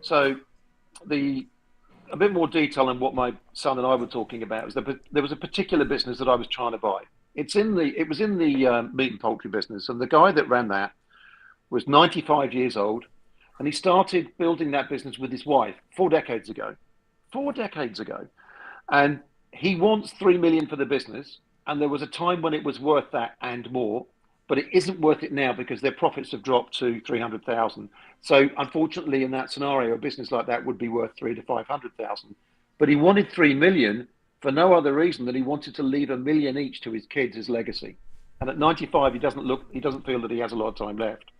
So the a bit more detail on what my son and I were talking about is that there was a particular business that I was trying to buy. It was in the meat and poultry business, and the guy that ran that was 95 years old, and he started building that business with his wife 4 decades ago. 4 decades ago, and he wants 3 million for the business. And there was a time when it was worth that and more, but it isn't worth it now because their profits have dropped to 300,000. So unfortunately, in that scenario, a business like that would be worth 3 to 500,000. But he wanted 3 million for no other reason than he wanted to leave a million each to his kids as legacy. And at 95, he doesn't feel that he has a lot of time left.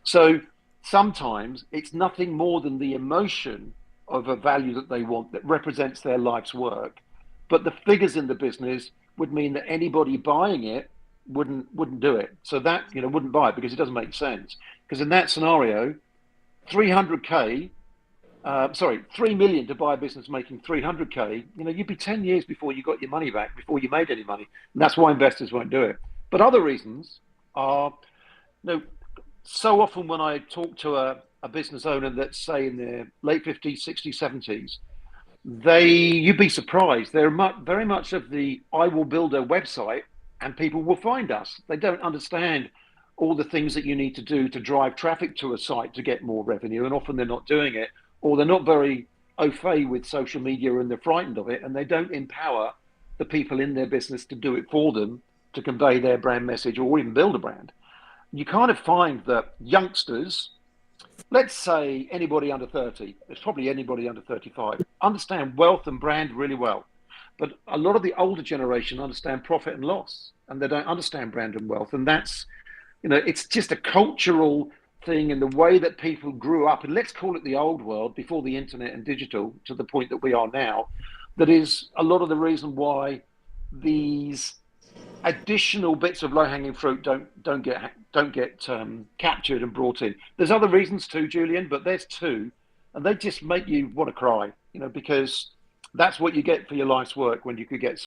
So sometimes it's nothing more than the emotion of a value that they want that represents their life's work. But the figures in the business would mean that anybody buying it wouldn't do it. So that wouldn't buy it because it doesn't make sense. Because in that scenario, 300k, 3 million to buy a business making 300k, you'd be 10 years before you got your money back, before you made any money. And that's why investors won't do it. But other reasons are, so often when I talk to a business owner that's say in their late 50s, 60s, 70s, you'd be surprised. They're very much of the I will build a website and people will find us. They don't understand all the things that you need to do to drive traffic to a site to get more revenue. And often they're not doing it, or they're not very au fait with social media and they're frightened of it. And they don't empower the people in their business to do it for them, to convey their brand message or even build a brand. You kind of find that youngsters, let's say anybody under 30, it's probably anybody under 35, understand wealth and brand really well. But a lot of the older generation understand profit and loss, and they don't understand brand and wealth. And that's, it's just a cultural thing in the way that people grew up. And let's call it the old world before the internet and digital, to the point that we are now. That is a lot of the reason why these additional bits of low-hanging fruit don't get captured and brought in. There's other reasons too, Julian, but there's two, and they just make you want to cry, because that's what you get for your life's work when you could get